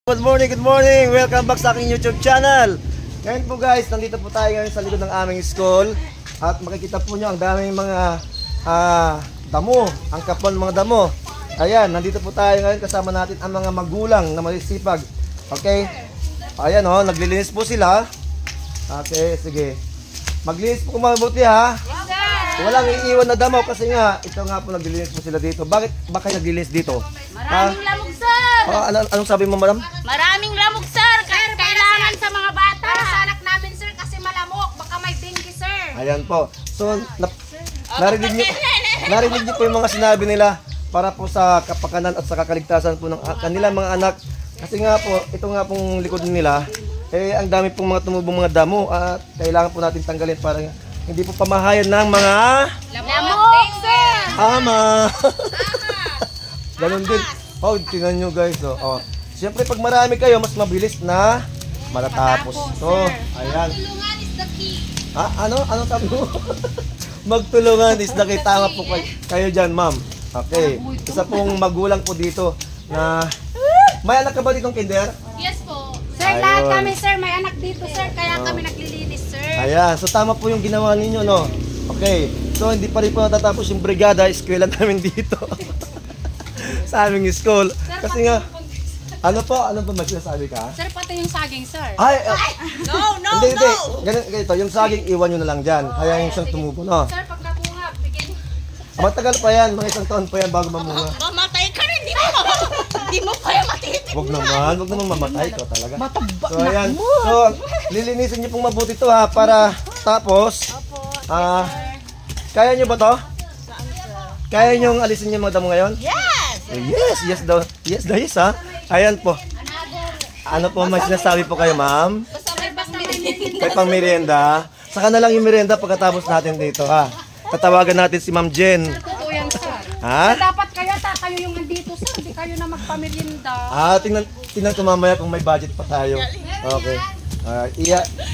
Good morning! Welcome back sa aking YouTube channel. Ngayon po guys, nandito po tayo ngayon sa likod ng aming school. At makikita po nyo ang daming mga damo, ang kapon mga damo. Ayan, nandito po tayo ngayon kasama natin ang mga magulang na masisipag. Okay? Ayan o, naglilinis po sila. Okay, sige. Maglinis po kung mabuti ha. Walang iiwan na damo kasi nga, ito nga po naglilinis po sila dito. Bakit ba kayo naglilinis dito? Maraming lamog, sir! Anong sabi mo, madam? Maraming lamog, sir! Kailangan sa mga bata! Para sa anak namin, sir, kasi malamok. Baka may dengue, sir. Ayan po. So, narinig niyo po yung mga sinabi nila para po sa kapakanan at sa kakaligtasan po ng kanilang mga anak. Kasi nga po, ito nga pong likod nila, ang dami pong mga tumubong mga damo at kailangan po natin tanggalin para hindi po pamahayan ng mga Lamog, sir! ama. Ganun din. Oh, tingnan nyo guys. Oh. Siyempre pag marami kayo, mas mabilis na matatapos ito. Ayan. Tulungan is the key. Ano sabi mo? Magtulungan is the key. Tama po kayo dyan, ma'am. Okay. Isa pong magulang po dito na may anak ka ba ditong kinder? Yes po. Sir, Lahat kami, sir, may anak dito, sir. Kaya kami naglilinis, sir. Ayan. So tama po yung ginawa ninyo, no? Okay. So hindi pa rin po natatapos yung brigada, eskwela namin dito. Sa aming school. Kasi nga, ano ba magsasabi ka? Sir, pati yung saging, sir. Ay! No! Hindi. Ganito, yung saging iwan nyo na lang dyan. Kaya yung siyang tumubo, no? Sir, pag nabunga, bigyan. Matagal pa yan, mga isang taon pa yan bago mamunga. Mamatay ka rin, di mo pa yung matitik. Huwag naman mamatay ko talaga. So ayan, so lilinisin nyo pong mabuti to ha, para tapos, kaya nyo ba to? Kaya nyo alisin yung mga damo ngayon? Yes daw, yes ha. Ayan po. Ano po may sinasabi po kayo, ma'am? May pang merienda. Saka na lang yung merienda pagkatapos natin dito ha. Tatawagan natin si Ma'am Jen. Totoo yan, sir. Ha? Dapat kayo yung nandito, sir. Hindi kayo na magpamerienda. Tingnan ko mamaya kung may budget pa tayo. Okay.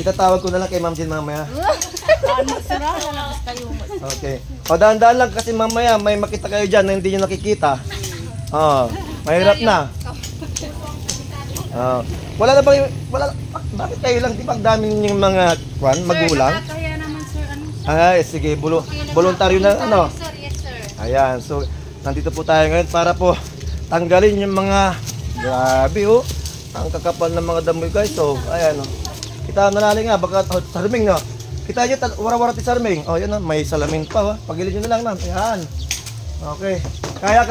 Itatawag ko na lang kay Ma'am Jen mamaya. Okay. O dahan-dahan lang kasi mamaya may makita kayo dyan na hindi nyo nakikita. Mahirap na. Wala na bang, bakit kayo lang? Di ba ang dami ninyong mga magulang? Kaya naman, sir. Ay, sige, voluntaryo na ano. Sir, yes, sir. Ayan, so nandito po tayo ngayon para po tanggalin yung mga grabe ang kakapal ng mga damo guys. So, ayan kita nalali nga, baka sarming no. Kita nyo, wara-wara ti sarming. Yan may salamin pa pagilid nyo na lang ma'am. Ayan. Okay. Kaya.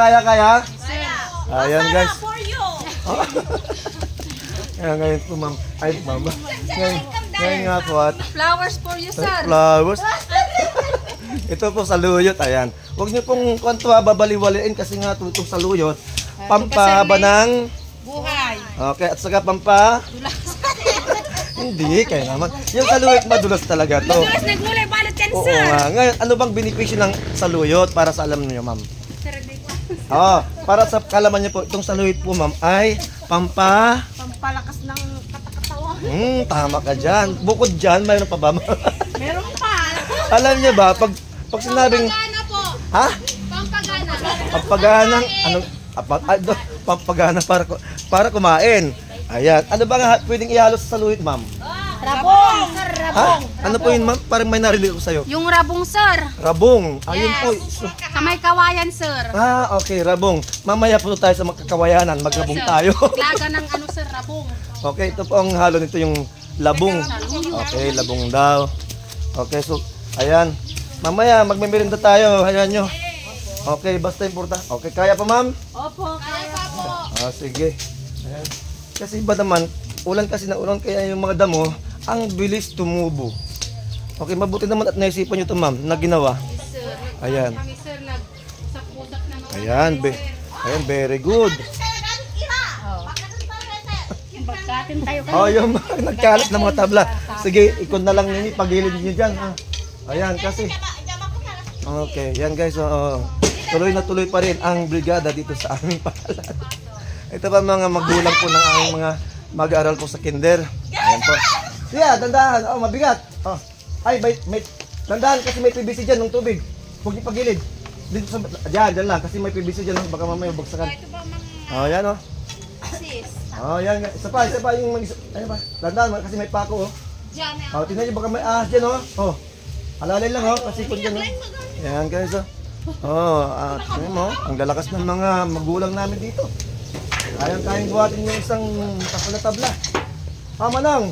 Ayan guys. For you! Ayan ngayon po ma'am. Ay mama. Ngayon nga po at Flowers for you, sir. flowers. Ito po saluyot, ayan. Huwag niyo pong kwanto babaliwaliin kasi nga itong saluyot, pampahaba ng Buhay. okay, at saka hindi, kaya naman. Yung saluyot madulas talaga to. Madulas nagmulay balot yan, Oo sir. nga. Ngayon, ano bang benepisyo ng saluyot para sa alam niyo, ma'am? Sir, dito. Para sa kalaman niyo po, itong saluyot po, ma'am, ay Pampalakas ng katakatawan. tama ka dyan. Bukod dyan, mayroon pa ba? Meron pa. Alam niyo ba, pag sinabing, Pampagana po. ha? Pampagana. Pampagana, pampagana para kumain. Ayan. Ano ba nga pwedeng ihalo sa saluyot, ma'am? Rabong, sir, Ha? rabong. Ano po yun, ma'am? Parang may narinig ko sa'yo. Yung rabong, sir. Rabong. Ayun po. Sa may kawayan, sir. Okay, rabong. Mamaya po tayo sa magkakawayanan. Magrabong tayo. Laga ng sir, rabong. Okay, ito po ang halo nito, yung labong. Okay, labong daw. Okay, so, ayan. Mamaya, magmimerinda tayo. Ayan nyo. Okay, basta importante. Okay, kaya pa, ma'am? Opo, kaya po. Sige. Ayan. Kasi iba naman, ulan kasi na ulan, kaya yung mga damo, ang bilis tumubo. Okay, mabuti naman at naisipan nyo ito, ma'am, na ginawa. Sir, Ayan. kami, sir, nagsapusak na mga. Ayan, very good. Bagkatin tayo Yung nagkalat ng mga tabla. Sige, ikon na lang ninyo, pagilid nyo dyan. Ayan, kasi. Okay, yan guys. Tuloy na tuloy pa rin ang brigada dito sa aming palalan. Ito pa mga magulang po ng aming mga mag-aaral po sa kinder. Ayan po. Dandahan. Mabigat. Ay, may dandahan kasi may PVC dyan ng tubig. Huwag niyo pagilid. Dito sa, dyan lang. Kasi may PVC dyan. Baka mamaya bagsakan. Ito ba mga Yan sis? Oh, yan. Isa pa yung ano ba? Dandan kasi may pako oh. Diyan na. Oh, tingnan niyo baka may ahas diyan oh. Oh. Alalay lang oh, kasi kung diyan oh. Yan guys oh. Oh, tingnan mo, ang lalakas ng mga magulang namin dito. Kayang buhatin yung isang kapal na tabla. Tama lang.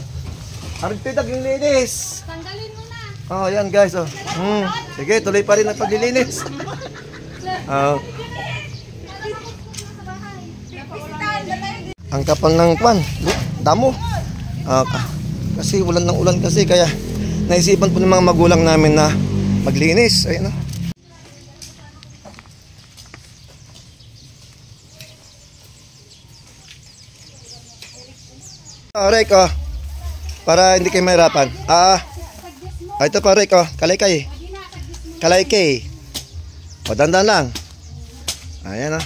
Arigpidag yung linis. Tanggalin mo na. Oh, yan guys oh. Sige, tuloy pa rin ang paglilinis. Oh. Ang kapal ng kwan, damo. Kasi ulan ng ulan kasi kaya naisipan po ng mga magulang namin na maglinis. Ayun oh. Rek oh. Para hindi kayo mahirapan. Ito pa Rek oh, kalaykay. Kalaykay. O dandan lang. Ayan oh.